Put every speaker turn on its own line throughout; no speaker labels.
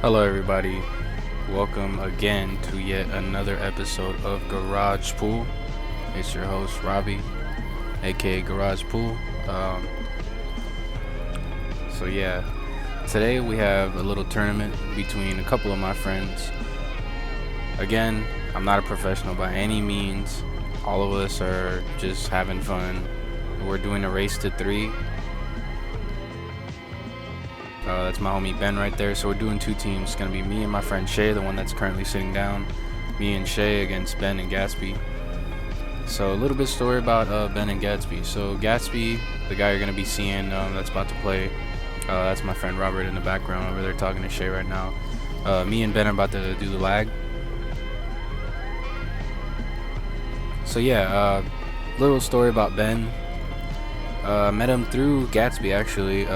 Hello, everybody. Welcome again to yet another episode of Garage Pool. It's your host, Robbie, aka Garage Pool. So today we have a little tournament between a couple of my friends. Again, I'm not a professional by any means. All of us are just having fun. We're doing a race to 3. That's my homie Ben right there. So we're doing 2 teams. It's going to be me and my friend Shay, the one that's currently sitting down. Me and Shay against Ben and Gatsby. So a little bit story about Ben and Gatsby. So Gatsby, the guy you're going to be seeing that's about to play, that's my friend Robert in the background over there talking to Shay right now. Me and Ben are about to do the lag. So little story about Ben. Met him through Gatsby actually.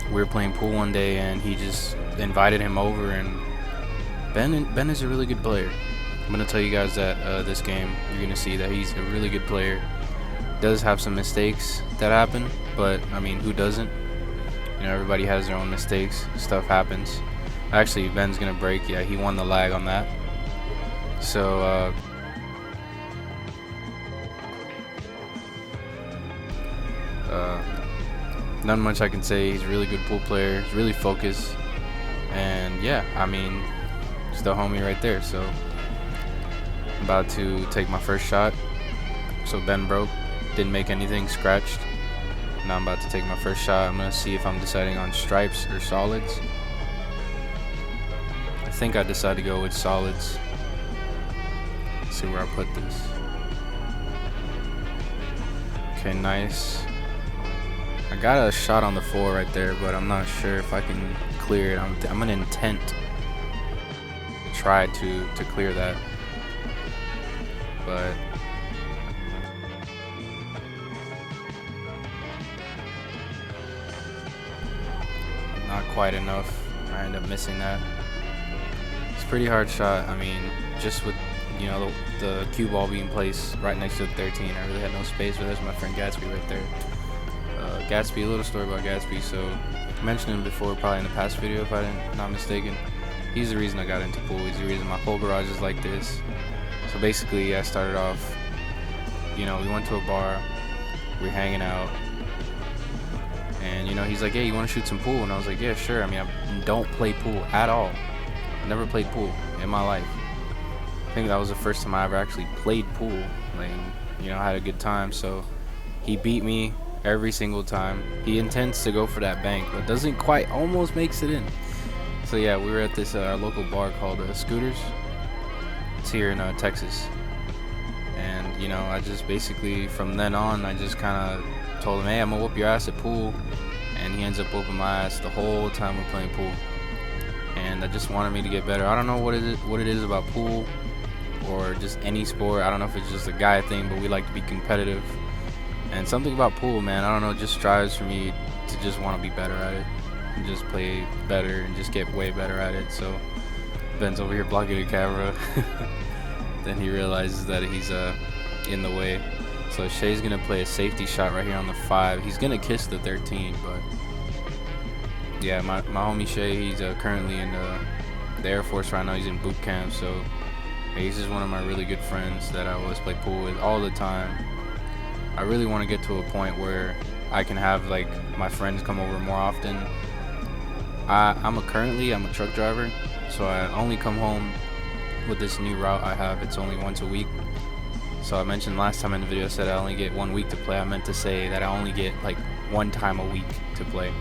We were playing pool one day and he just invited him over, and Ben is a really good player. I'm gonna tell you guys that this game you're gonna see that he's a really good player. Does have some mistakes that happen, but I mean, who doesn't? You know, everybody has their own mistakes. Stuff happens. Actually, Ben's gonna break. Yeah, he won the lag on that. So not much I can say. He's a really good pool player. He's really focused, and yeah, I mean, it's the homie right there. So I'm about to take my first shot. So Ben broke, didn't make anything, scratched. Now I'm about to take my first shot. I'm gonna see if I'm deciding on stripes or solids. I think I decided to go with solids. Let's see where I put this. Okay, nice. I got a shot on the 4 right there, but I'm not sure if I can clear it. I'm gonna intent to try to clear that, but not quite enough. I end up missing that. It's a pretty hard shot. I mean, just with the cue ball being placed right next to the 13, I really had no space. But there's my friend Gatsby right there. Gatsby, a little story about Gatsby. So I mentioned him before, probably in the past video if I'm not mistaken. He's the reason I got into pool. He's the reason my whole garage is like this. So basically I started off, we went to a bar, we were hanging out, and he's like, hey, you want to shoot some pool? And I was like, yeah, sure. I mean, I don't play pool at all. Never played pool in my life. I think that was the first time I ever actually played pool. Like, I had a good time. So he beat me every single time. He intends to go for that bank, but doesn't quite, almost makes it in. So yeah, we were at this our local bar called Scooters. It's here in Texas. And I just basically, from then on, I just kind of told him, hey, I'm gonna whoop your ass at pool. And he ends up whooping my ass the whole time we're playing pool. And I just wanted me to get better. I don't know what it is about pool or just any sport. I don't know if it's just a guy thing, but we like to be competitive. And something about pool, man, I don't know, just strives for me to just want to be better at it and just play better and just get way better at it. So Ben's over here blocking the camera. Then he realizes that he's in the way. So Shay's gonna play a safety shot right here on the 5. He's gonna kiss the 13, but yeah, my homie Shay, he's currently in the Air Force right now. He's in boot camp. So he's just one of my really good friends that I always play pool with all the time. I really want to get to a point where I can have like my friends come over more often. I'm a truck driver, so I only come home with this new route I have. It's only once a week. So I mentioned last time in the video, I said I only get 1 week to play. I meant to say that I only get like 1 time a week to play.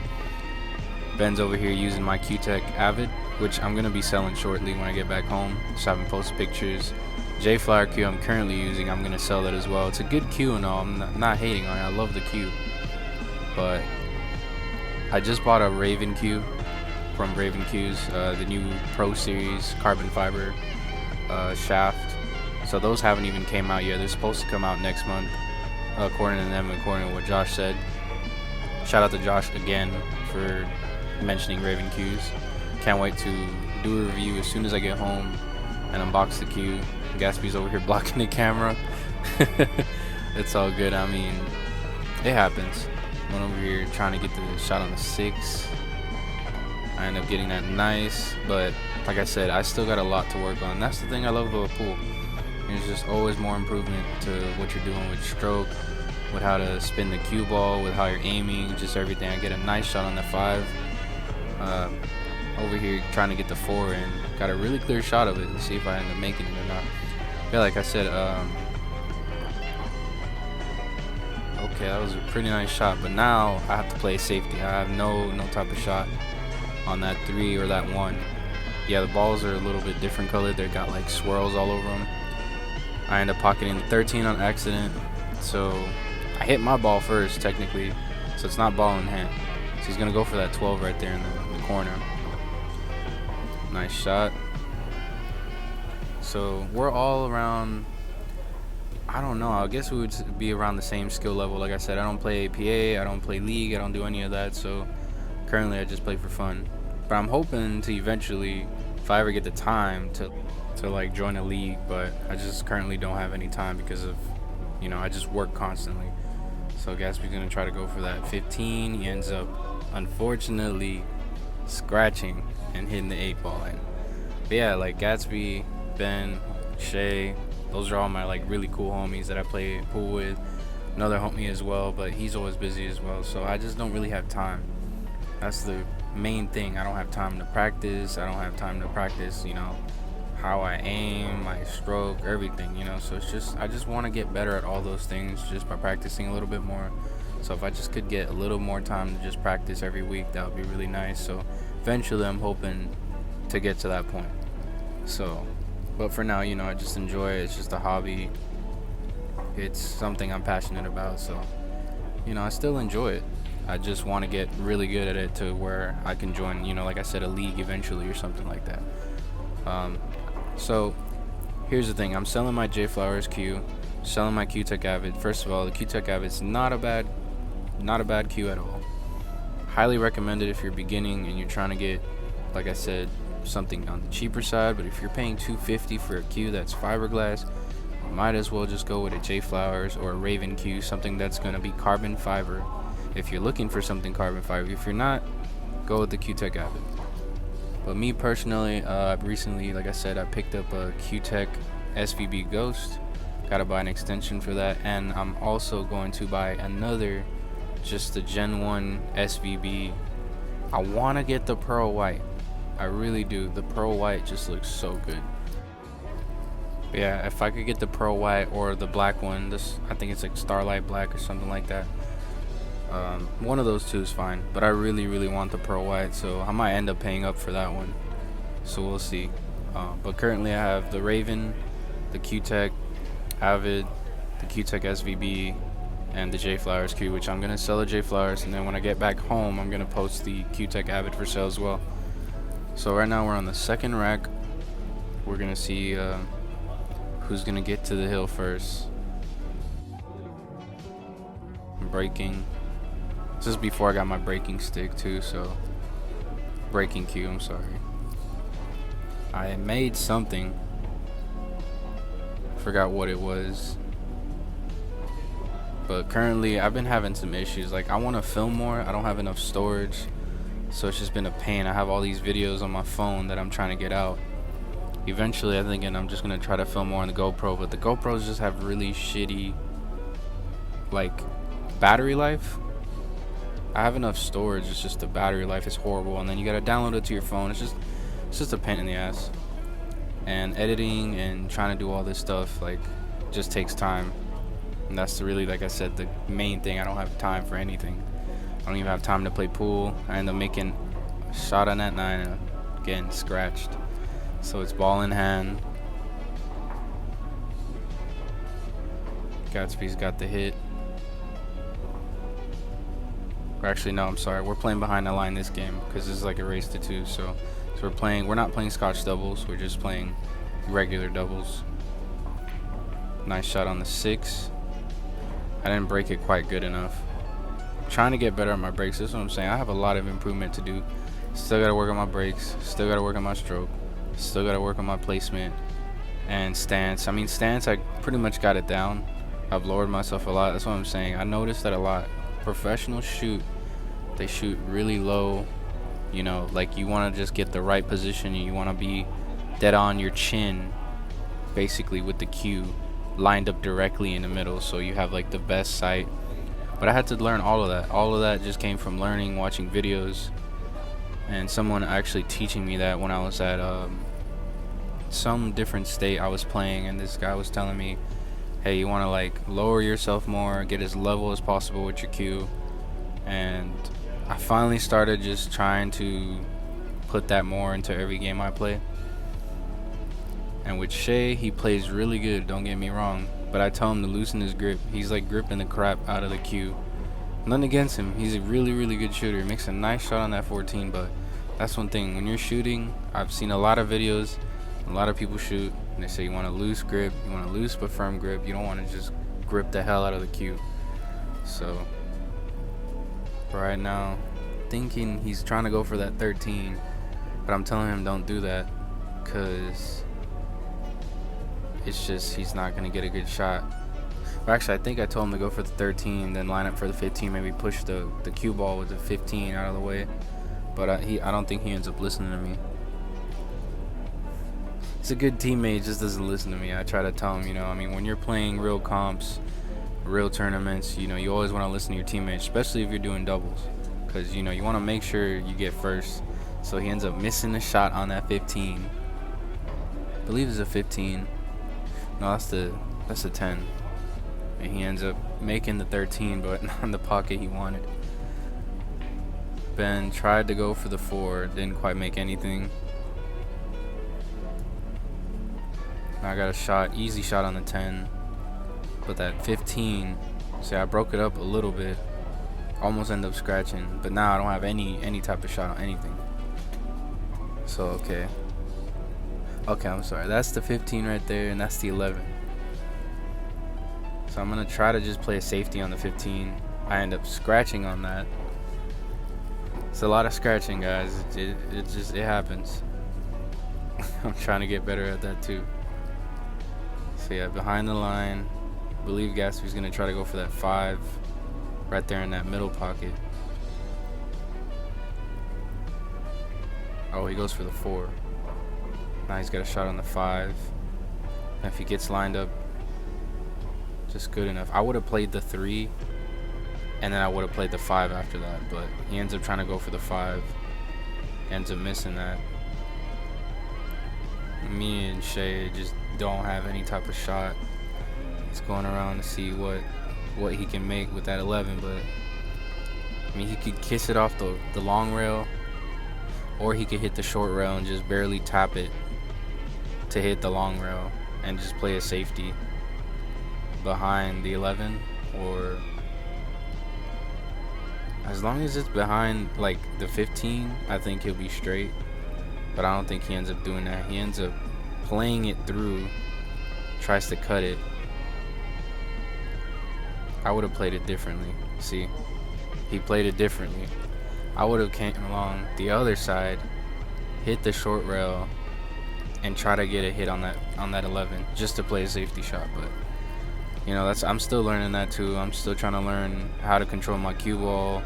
Ben's over here using my Q-Tech Avid, which I'm gonna be selling shortly when I get back home. So I haven't posted pictures. J-Flower Q I'm currently using, I'm going to sell that as well. It's a good Q and all, I'm not hating on it, I love the Q. But I just bought a Raven Q from Raven Qs, the new Pro Series carbon fiber shaft. So those haven't even came out yet. They're supposed to come out next month, according to them, according to what Josh said. Shout out to Josh again for mentioning Raven Qs. Can't wait to do a review as soon as I get home and unbox the Q. Gatsby's over here blocking the camera. It's all good. I mean, it happens. Went over here trying to get the shot on the 6. I end up getting that nice, but like I said, I still got a lot to work on. That's the thing I love about pool. There's just always more improvement to what you're doing with stroke, with how to spin the cue ball, with how you're aiming, just everything. I get a nice shot on the 5. Over here trying to get the 4 in. Got a really clear shot of it. Let's see if I end up making it or not. Yeah, like I said, okay, that was a pretty nice shot, but now I have to play safety. I have no type of shot on that 3 or that 1. Yeah, the balls are a little bit different colored. They got like swirls all over them. I end up pocketing the 13 on accident, so I hit my ball first technically, so it's not ball in hand. So he's gonna go for that 12 right there in the corner. Nice shot. So we're all around, I don't know, I guess we would be around the same skill level. Like I said, I don't play APA, I don't play League, I don't do any of that, so currently I just play for fun. But I'm hoping to eventually, if I ever get the time to like join a league, but I just currently don't have any time because of, you know, I just work constantly. So Gatsby's gonna try to go for that 15. He ends up unfortunately scratching and hitting the 8 ball in. But yeah, like Gatsby, Ben, Shay, those are all my like really cool homies that I play pool with. Another homie as well, but he's always busy as well, so I just don't really have time. That's the main thing. I don't have time to practice. I don't have time to practice, you know, how I aim, my stroke, everything, you know. So it's just, I just want to get better at all those things just by practicing a little bit more. So if I just could get a little more time to just practice every week, that would be really nice. So eventually I'm hoping to get to that point. So, but for now, you know, I just enjoy it. It's just a hobby. It's something I'm passionate about. So, you know, I still enjoy it. I just want to get really good at it to where I can join, you know, like I said, a league eventually or something like that. So here's the thing. I'm selling my J Flowers Q, selling my Q-Tech Avid. First of all, the Q-Tech Avid's not a bad Q at all. Highly recommended if you're beginning and you're trying to get, like I said, something on the cheaper side. But if you're paying $250 for a Q that's fiberglass, you might as well just go with a J Flowers or a Raven Q, something that's going to be carbon fiber. If you're looking for something carbon fiber, if you're not, go with the Q-Tech Avid. But me personally, recently, like I said, I picked up a Q-Tech SVB Ghost. Gotta buy an extension for that, and I'm also going to buy another, just the Gen 1 SVB. I want to get the Pearl White. I really do. The Pearl White just looks so good. But yeah, if I could get the Pearl White or the black one, this, I think it's like Starlight Black or something like that. One of those two is fine, but I really want the Pearl White, so I might end up paying up for that one, so we'll see. But currently I have the Raven, the Q-Tech Avid, the Q-Tech SVB, and the J Flowers Q, which I'm gonna sell the J Flowers, and then when I get back home I'm gonna post the Q-Tech Avid for sale as well. So right now we're on the second rack. We're gonna see who's gonna get to the hill first. I'm braking. This is before I got my braking stick too, so braking cue, I'm sorry. I made something, forgot what it was, but currently I've been having some issues. Like, I want to film more, I don't have enough storage, so it's just been a pain. I have all these videos on my phone that I'm trying to get out. Eventually I'm thinking I'm just gonna try to film more on the GoPro, but the GoPros just have really shitty like battery life. I have enough storage, it's just the battery life is horrible, and then you gotta download it to your phone. It's just a pain in the ass. And editing and trying to do all this stuff, like, just takes time. And that's really, like I said, the main thing. I don't have time for anything. I don't even have time to play pool. I end up making a shot on that 9 and getting scratched. So it's ball in hand. Gatsby's got the hit. Or actually, no, I'm sorry. We're playing behind the line this game because this is like a race to 2. So we're not playing Scotch doubles. We're just playing regular doubles. Nice shot on the 6. I didn't break it quite good enough. I'm trying to get better at my brakes. That's what I'm saying. I have a lot of improvement to do. Still got to work on my brakes. Still got to work on my stroke. Still got to work on my placement and stance. I mean, stance, I pretty much got it down. I've lowered myself a lot. That's what I'm saying. I noticed that a lot. Professionals shoot, they shoot really low You know, like you want to just get the right position. You want to be dead on your chin, basically, with the cue lined up directly in the middle, so you have like the best sight. But I had to learn all of that. All of that just came from learning, watching videos, and someone actually teaching me that when I was at some different state I was playing, and this guy was telling me, hey, you want to like lower yourself more, get as level as possible with your cue. And I finally started just trying to put that more into every game I play. And with Shay, he plays really good, don't get me wrong, but I tell him to loosen his grip. He's like gripping the crap out of the cue. Nothing against him, he's a really good shooter. Makes a nice shot on that 14, but that's one thing. When you're shooting, I've seen a lot of videos, a lot of people shoot, and they say you want a loose grip, you want a loose but firm grip. You don't want to just grip the hell out of the cue. So right now, thinking he's trying to go for that 13, but I'm telling him don't do that, because it's just he's not going to get a good shot. But actually, I think I told him to go for the 13, then line up for the 15, maybe push the cue ball with the 15 out of the way. But I don't think he ends up listening to me. He's a good teammate, just doesn't listen to me. I try to tell him, you know, I mean, when you're playing real comps, real tournaments, you know, you always want to listen to your teammates, especially if you're doing doubles, because, you know, you want to make sure you get first. So he ends up missing the shot on that 15. I believe it's a 15. No, that's the 10. And he ends up making the 13, but not in the pocket he wanted. Ben tried to go for the 4, didn't quite make anything. I got a shot, easy shot on the 10, but that 15, see, I broke it up a little bit, almost ended up scratching, but now I don't have any type of shot on anything. So okay, I'm sorry, that's the 15 right there, and that's the 11. So I'm gonna try to just play a safety on the 15. I end up scratching on that. It's a lot of scratching, guys. It happens. I'm trying to get better at that too. So yeah, behind the line, I believe Gatsby's gonna try to go for that 5 right there in that middle pocket. Oh, he goes for the 4. Now he's got a shot on the 5. And if he gets lined up just good enough, I would have played the 3 and then I would have played the 5 after that, but he ends up trying to go for the 5, ends up missing that. Me and Shay just don't have any type of shot. He's going around to see what he can make with that 11, but I mean, he could kiss it off the long rail, or he could hit the short rail and just barely tap it to hit the long rail and just play a safety behind the 11. Or as long as it's behind like the 15, I think he'll be straight. But I don't think he ends up doing that. He ends up playing it through, tries to cut it. I would have played it differently. See, he played it differently. I would have came along the other side, hit the short rail, and try to get a hit on that 11 just to play a safety shot. But you know, I'm still learning that too. I'm still trying to learn how to control my cue ball,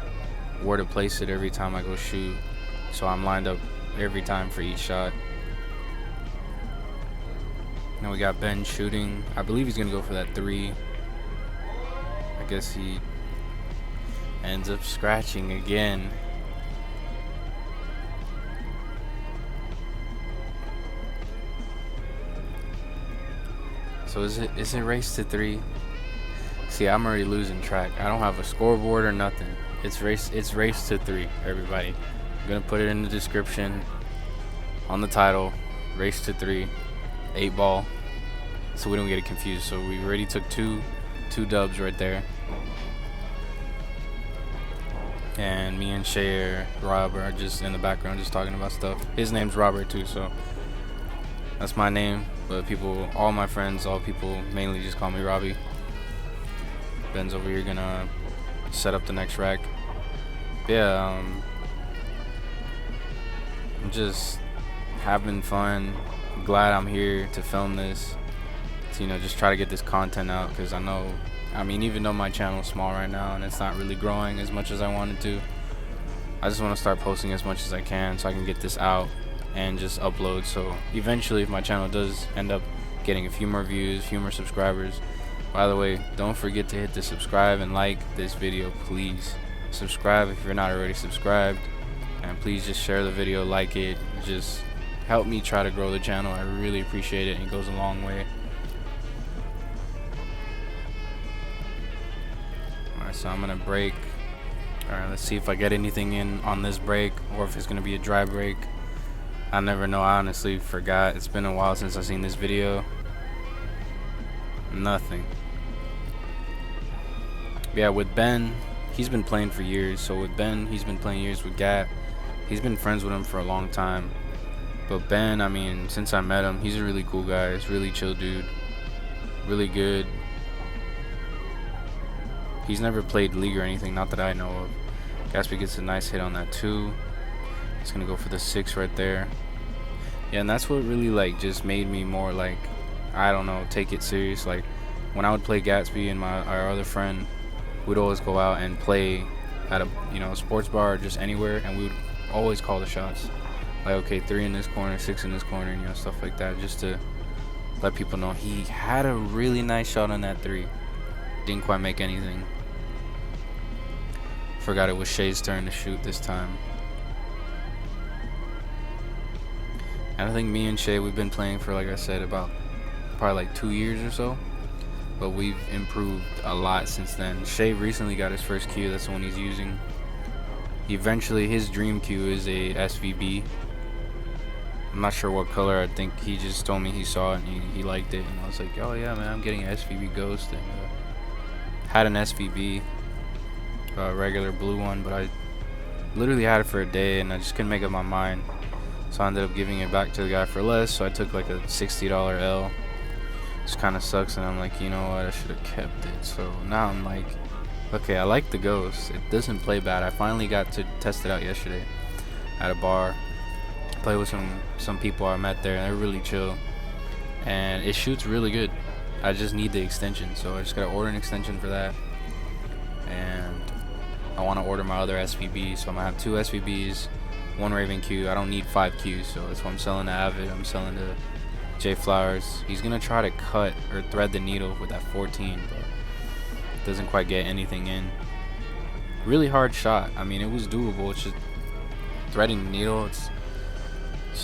where to place it every time I go shoot, so I'm lined up every time for each shot. Now we got Ben shooting. I believe he's gonna go for that 3. I guess he ends up scratching again. So is it race to 3? See, I'm already losing track. I don't have a scoreboard or nothing. It's race to 3, everybody. I'm gonna put it in the description, on the title, race to 3, 8 ball, so we don't get it confused. So we already took two dubs right there. And me and Shay, Rob are just in the background just talking about stuff. His name's Robert too, so that's my name. But people, all my friends, all people mainly just call me Robbie. Ben's over here gonna set up the next rack. Yeah, I'm just having fun. Glad I'm here to film this. To, you know, just try to get this content out, because I mean, even though my channel's small right now and it's not really growing as much as I wanted to, I just want to start posting as much as I can so I can get this out and just upload. So eventually, if my channel does end up getting a few more views, a few more subscribers, by the way, don't forget to hit the subscribe and like this video, please. Subscribe if you're not already subscribed, and please just share the video, like it, just help me try to grow the channel. I really appreciate it, and it goes a long way. Alright, so I'm gonna break. Alright, let's see if I get anything in on this break, or if it's gonna be a dry break. I never know. I honestly forgot. It's been a while since I've seen this video. Nothing. Yeah, with Ben, he's been playing for years. So with Ben, he's been playing years. With Gat, he's been friends with him for a long time. But Ben, I mean, since I met him, he's a really cool guy. He's a really chill dude. Really good. He's never played League or anything, not that I know of. Gatsby gets a nice hit on that too. He's gonna go for the 6 right there. Yeah, and that's what really like just made me more like, I don't know, take it serious. Like when I would play Gatsby and our other friend, we'd always go out and play at a sports bar or just anywhere, and we would always call the shots. Like, okay, 3 in this corner, 6 in this corner, stuff like that, just to let people know he had a really nice shot on that 3. Didn't quite make anything. Forgot it was Shay's turn to shoot this time. And I think me and Shay, we've been playing for, like I said, about probably like 2 years or so. But we've improved a lot since then. Shay recently got his first cue. That's the one he's using. Eventually, his dream cue is a SVB. I'm not sure what color. I think he just told me he saw it and he liked it. And I was like, oh yeah, man, I'm getting an SVB Ghost. And had an SVB, regular blue one, but I literally had it for a day and I just couldn't make up my mind. So I ended up giving it back to the guy for less. So I took like a $60 L. Which kind of sucks, and I'm like, you know what, I should have kept it. So now I'm like, okay, I like the Ghost. It doesn't play bad. I finally got to test it out yesterday at a bar. Play with some people I met there, and they're really chill. And it shoots really good. I just need the extension, so I just gotta order an extension for that. And I want to order my other SVB, so I'm gonna have 2 SVBs, 1 Raven Q. I don't need 5 Qs, so that's why I'm selling to Avid. I'm selling to Jay Flowers. He's gonna try to cut or thread the needle with that 14, but doesn't quite get anything in. Really hard shot. I mean, it was doable. It's just threading the needle. It's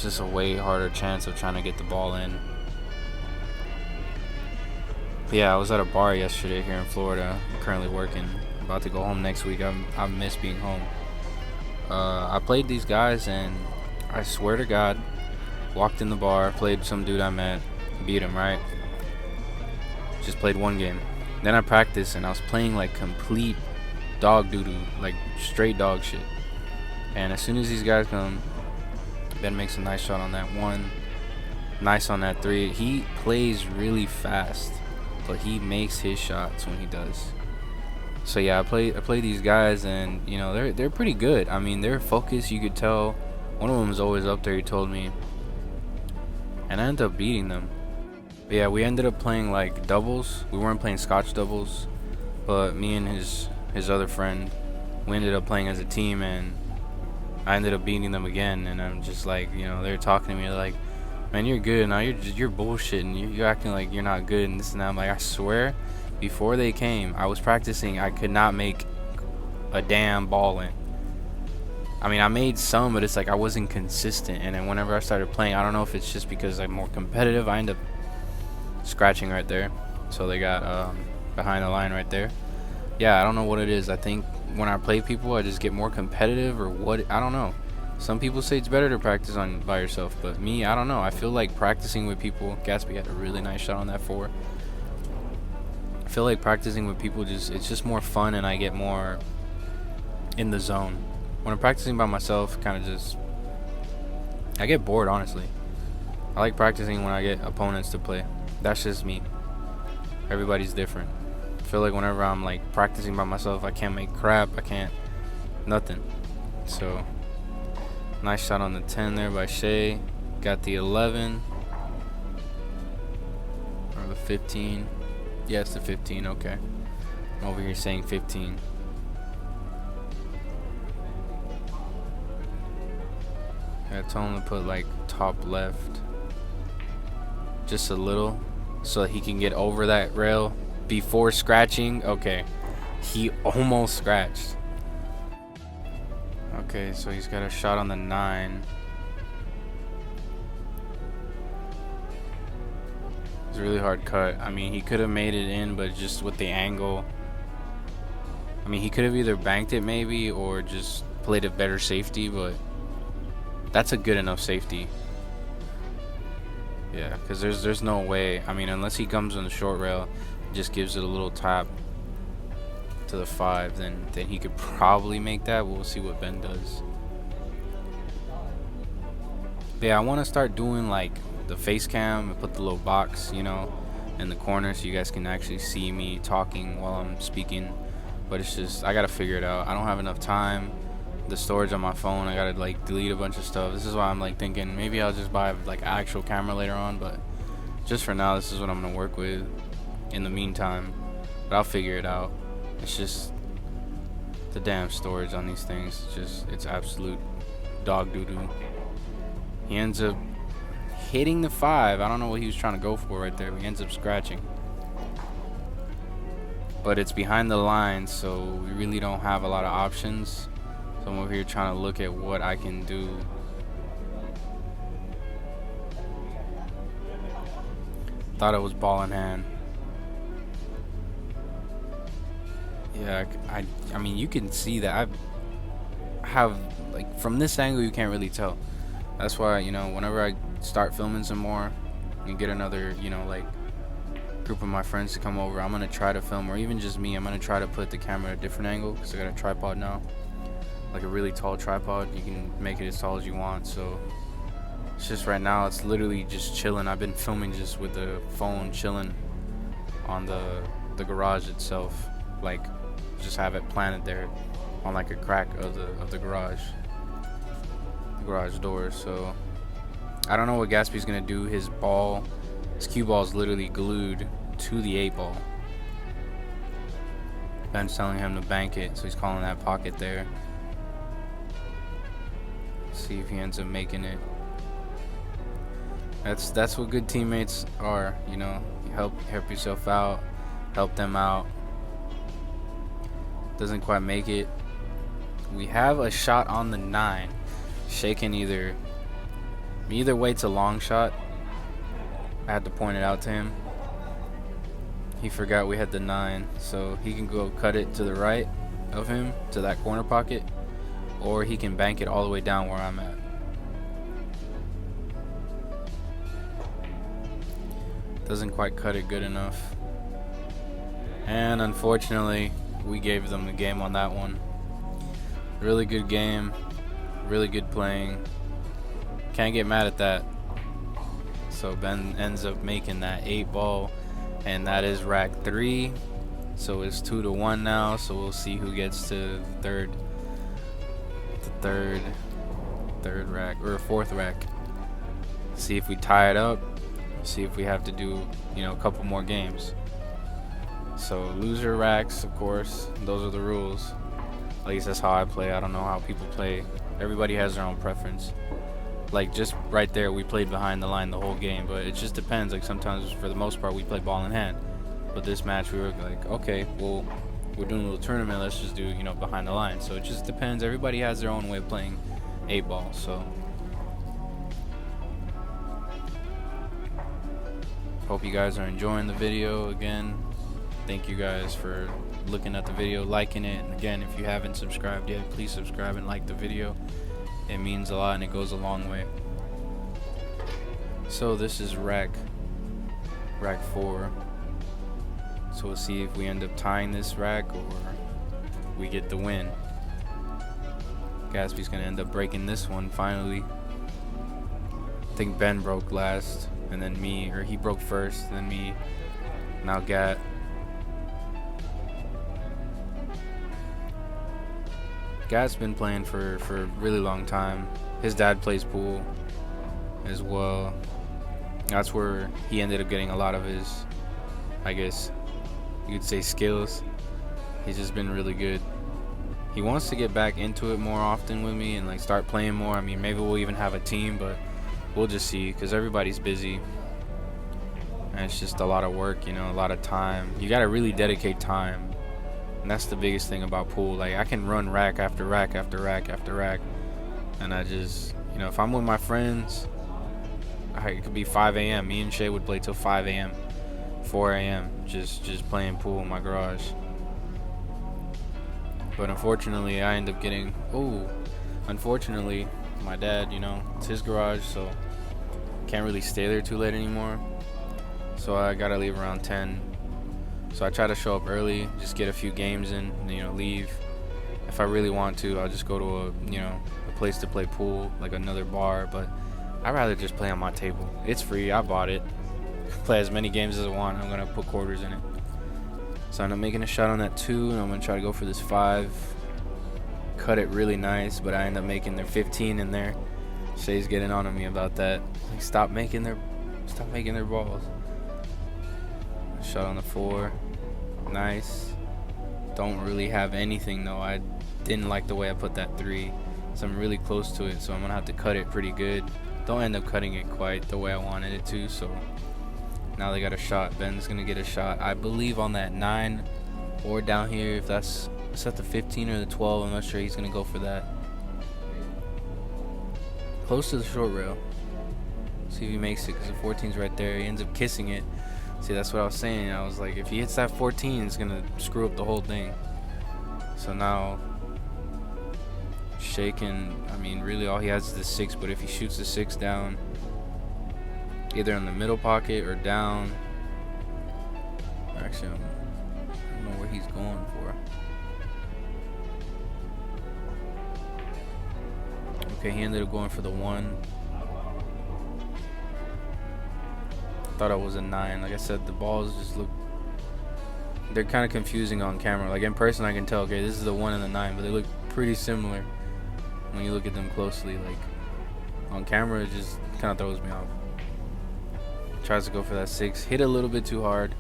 just a way harder chance of trying to get the ball in. But yeah, I was at a bar yesterday here in Florida. I'm currently working. I'm about to go home next week. I miss being home. I played these guys, and I swear to God, walked in the bar, played some dude I met, beat him, right? Just played 1 game. Then I practiced, and I was playing like complete dog doo-doo, like straight dog shit. And as soon as these guys come, Ben makes a nice shot on that 1. Nice on that 3. He plays really fast, but he makes his shots when he does. So yeah, I play these guys, and they're pretty good. I mean, they're focused. You could tell. One of them is always up there. He told me. And I ended up beating them. But yeah, we ended up playing like doubles. We weren't playing Scotch doubles, but me and his other friend, we ended up playing as a team, and I ended up beating them again. And I'm just like, they're talking to me like, man, you're good. Now you're bullshitting. You're acting like you're not good and this and that. I'm like, I swear, before they came, I was practicing. I could not make a damn ball in. I mean, I made some, but it's like I wasn't consistent. And then whenever I started playing, I don't know if it's just because I'm more competitive, I end up scratching right there. So they got behind the line right there. Yeah, I don't know what it is. I think when I play people, I just get more competitive or what. I don't know. Some people say it's better to practice by yourself, but me, I don't know. I feel like practicing with people. Gatsby had a really nice shot on that 4. I feel like practicing with people it's just more fun, and I get more in the zone. When I'm practicing by myself, I get bored, honestly. I like practicing when I get opponents to play. That's just me. Everybody's different. I feel like whenever I'm like practicing by myself, I can't make crap. I can't, nothing. So, nice shot on the 10 there by Shay. Got the 11. Or the 15. Yeah, it's the 15, okay. I'm over here saying 15. I told him to put like top left, just a little, so he can get over that rail before scratching. Okay, he almost scratched. Okay, so he's got a shot on the 9. It's a really hard cut. I mean, he could have made it in, but just with the angle, I mean, he could have either banked it maybe or just played a better safety, but that's a good enough safety. Yeah, because there's no way. I mean, unless he comes on the short rail, just gives it a little tap to the 5, then he could probably make that. We'll see what Ben does. But yeah, I want to start doing like the face cam and put the little box, you know, in the corner so you guys can actually see me talking while I'm speaking. But it's just, I gotta figure it out. I don't have enough time. The storage on my phone, I gotta like delete a bunch of stuff. This is why I'm like thinking maybe I'll just buy like an actual camera later on, but just for now, this is what I'm gonna work with in the meantime. But I'll figure it out. It's just the damn storage on these things. It's absolute dog doo-doo. He ends up hitting the 5. I don't know what he was trying to go for right there. He ends up scratching. But it's behind the line, so we really don't have a lot of options. So I'm over here trying to look at what I can do. Thought it was ball in hand. Yeah, I mean, you can see that I have, like, from this angle you can't really tell. That's why, you know, whenever I start filming some more and get another, you know, like, group of my friends to come over, I'm gonna try to film, or even just me, I'm gonna try to put the camera at a different angle, because I got a tripod now, like a really tall tripod. You can make it as tall as you want. So it's just right now it's literally just chilling. I've been filming just with the phone chilling on the garage itself, like just have it planted there on like a crack of the garage door. So I don't know what Gatsby's gonna do. His cue ball is literally glued to the 8 ball. Ben's telling him to bank it, so he's calling that pocket there. See if he ends up making it. That's what good teammates are, you know. You help yourself out, help them out. Doesn't quite make it. We have a shot on the 9. Shaking either way, it's a long shot. I had to point it out to him. He forgot we had the 9, so he can go cut it to the right of him to that corner pocket, or he can bank it all the way down where I'm at. Doesn't quite cut it good enough, and unfortunately we gave them the game on that one. Really good game, really good playing. Can't get mad at that. So Ben ends up making that 8 ball, and that is rack 3. So it's 2-1 now. So we'll see who gets to the third rack, or 4th rack. See if we tie it up. See if we have to do, you know, a couple more games. So loser racks, of course. Those are the rules. At least that's how I play. I don't know how people play. Everybody has their own preference. Like, just right there, we played behind the line the whole game, but it just depends. Like, sometimes, for the most part, we play ball in hand. But this match, we were like, okay, well, we're doing a little tournament, let's just do, you know, behind the line. So it just depends. Everybody has their own way of playing 8 ball, so. Hope you guys are enjoying the video. Again, thank you guys for looking at the video, liking it. And again, if you haven't subscribed yet, please subscribe and like the video. It means a lot and it goes a long way. So this is rack 4. So we'll see if we end up tying this rack or we get the win. Gatsby's gonna end up breaking this one finally. I think Ben broke last, and then me, or he broke first, then me, now Gat. Gat's been playing for a really long time. His dad plays pool as well. That's where he ended up getting a lot of his, I guess you could say, skills. He's just been really good. He wants to get back into it more often with me and like start playing more. I mean, maybe we'll even have a team, but we'll just see because everybody's busy. And it's just a lot of work, you know, a lot of time. You got to really dedicate time. And that's the biggest thing about pool. Like, I can run rack after rack after rack after rack. And I just, you know, if I'm with my friends, it could be 5 a.m. Me and Shay would play till 5 a.m., 4 a.m. Just playing pool in my garage. But unfortunately, I end up getting, unfortunately, my dad, you know, it's his garage, so can't really stay there too late anymore. So I gotta leave around 10. So I try to show up early, just get a few games in, and, you know, leave. If I really want to, I'll just go to a place to play pool, like another bar. But I'd rather just play on my table. It's free. I bought it. Play as many games as I want. I'm gonna put quarters in it. So I'm making a shot on that 2, and I'm gonna try to go for this 5. Cut it really nice, but I end up making their 15 in there. Shay's getting on me about that. Like, stop making their balls. Shot on the 4. Nice. Don't really have anything though. I didn't like the way I put that 3. So I'm really close to it, so I'm gonna have to cut it pretty good. Don't end up cutting it quite the way I wanted it to, so now they got a shot. Ben's gonna get a shot, I believe, on that 9 or down here. If it's at the 15 or the 12, I'm not sure. He's gonna go for that. Close to the short rail. See if he makes it, because the 14's right there. He ends up kissing it. See, that's what I was saying. I was like, if he hits that 14, it's gonna screw up the whole thing. So now shaking, I mean, really all he has is the 6, but if he shoots the 6 down, either in the middle pocket or down. Actually, I don't know where he's going for. Okay, he ended up going for the 1. Thought it was a 9. Like I said, the balls just look, they're kind of confusing on camera. Like in person, I can tell, okay, this is the 1 and the 9, but they look pretty similar when you look at them closely. Like on camera, it just kind of throws me off. Tries to go for that 6, hit a little bit too hard,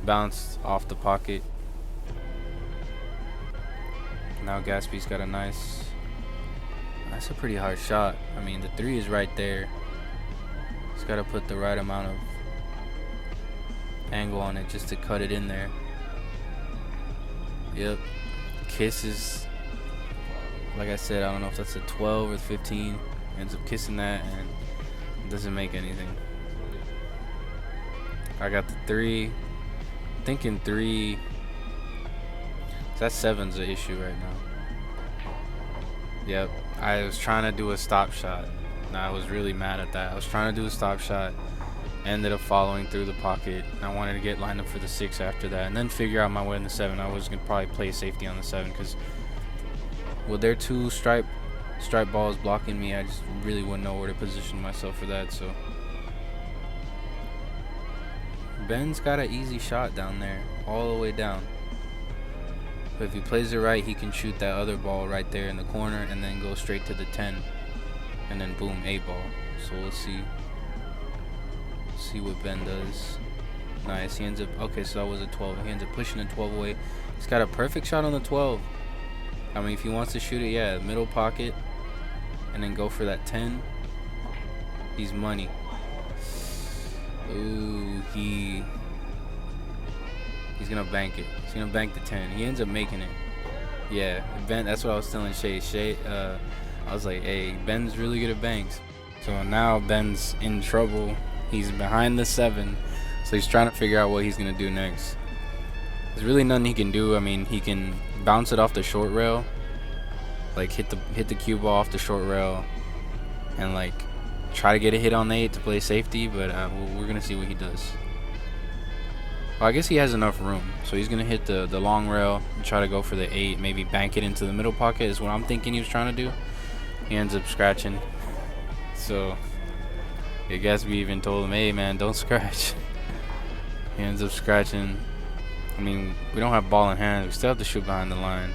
bounced off the pocket. Now Gatsby's got a nice, that's a pretty hard shot. I mean, the 3 is right there. Just got to put the right amount of angle on it just to cut it in there. Yep. Kisses, like I said, I don't know if that's a 12 or 15. Ends up kissing that and it doesn't make anything. I got the 3. Thinking 3. That 7's the issue right now. Yep. I was trying to do a stop shot. And I was really mad at that. I was trying to do a stop shot. Ended up following through the pocket. I wanted to get lined up for the 6 after that, and then figure out my way in the 7. I was gonna probably play safety on the 7 because with their 2 stripe balls blocking me, I just really wouldn't know where to position myself for that. So Ben's got an easy shot down there, all the way down. But if he plays it right, he can shoot that other ball right there in the corner and then go straight to the 10, and then boom, 8 ball. So we'll see. See what Ben does. Nice. He ends up, okay, so that was a 12. He ends up pushing the 12 away. He's got a perfect shot on the 12. I mean, if he wants to shoot it, yeah, middle pocket and then go for that 10, he's money. Ooh, he's gonna bank it. He's gonna bank the 10. He ends up making it. Yeah, Ben, that's what I was telling Shay. I was like, hey, Ben's really good at banks. So now Ben's in trouble. He's behind the 7, so he's trying to figure out what he's gonna do next. There's really nothing he can do. I mean, he can bounce it off the short rail, like hit the cue ball off the short rail, and like try to get a hit on the 8 to play safety. But we're gonna see what he does. Well, I guess he has enough room, so he's gonna hit the long rail and try to go for the 8, maybe bank it into the middle pocket is what I'm thinking he was trying to do. He ends up scratching. So I guess we even told him, hey man, don't scratch. He ends up scratching. I mean, we don't have ball in hand. We still have to shoot behind the line.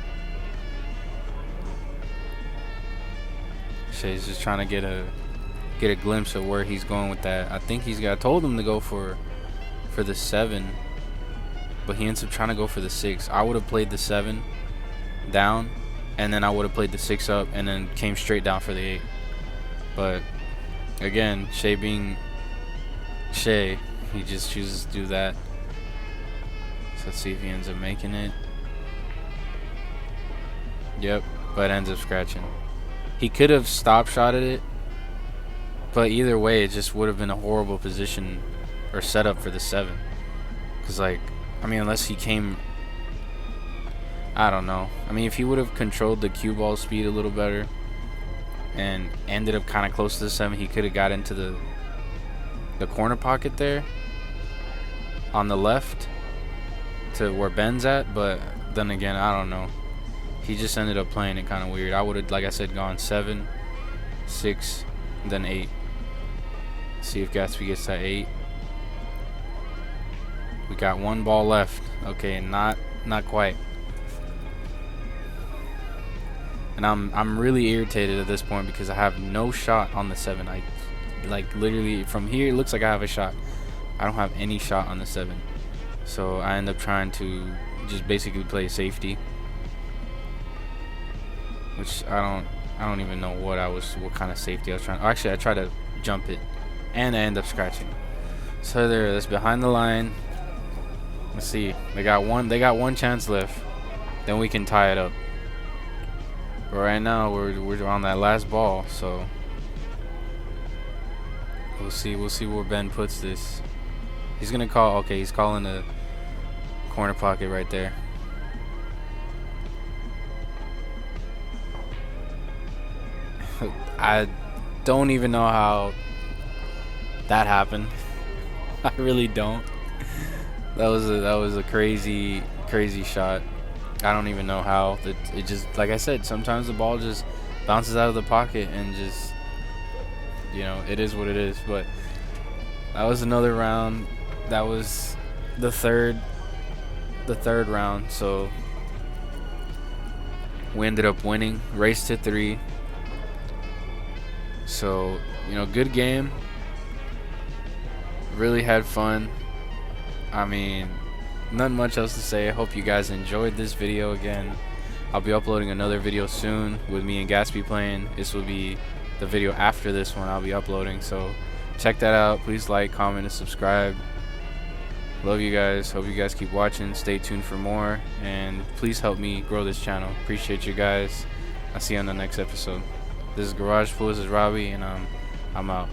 Shay's just trying to get a glimpse of where he's going with that. I think I told him to go for the 7, but he ends up trying to go for the 6. I would have played the 7 down and then I would have played the 6 up and then came straight down for the 8. But again, Shay being Shay, he just chooses to do that. So let's see if he ends up making it. Yep, but ends up scratching. He could have stop shotted it, but either way, it just would have been a horrible position or setup for the 7. Because, like, I mean, unless he came, I don't know. I mean, if he would have controlled the cue ball speed a little better and ended up kind of close to the 7, he could have got into the corner pocket there on the left to where Ben's at. But then again, I don't know. He just ended up playing it kind of weird. I would have, like I said, gone 7, 6, then 8. See if Gatsby gets that 8. We got 1 ball left. Okay, not quite. And I'm really irritated at this point because I have no shot on the 7. I like literally from here it looks like I have a shot. I don't have any shot on the 7. So I end up trying to just basically play safety. Which I don't even know what kind of safety I was trying. Oh, actually, I tried to jump it, and I end up scratching. So there, that's behind the line. Let's see. They got one chance left. Then we can tie it up. But right now we're on that last ball, so we'll see where Ben puts this. He's gonna call. Okay, he's calling the corner pocket right there. I don't even know how that happened. I really don't. That was a crazy shot. I don't even know how. It just, like I said, sometimes the ball just bounces out of the pocket and just, you know, it is what it is. But that was another round. That was the third round. So we ended up winning. Race to 3. So, you know, good game. Really had fun. I mean, not much else to say. I hope you guys enjoyed this video again. I'll be uploading another video soon with me and Gatsby playing. This will be the video after this one I'll be uploading. So check that out. Please like, comment, and subscribe. Love you guys. Hope you guys keep watching. Stay tuned for more. And please help me grow this channel. Appreciate you guys. I'll see you on the next episode. This is Garage Pool. This is Robbie, and I'm out.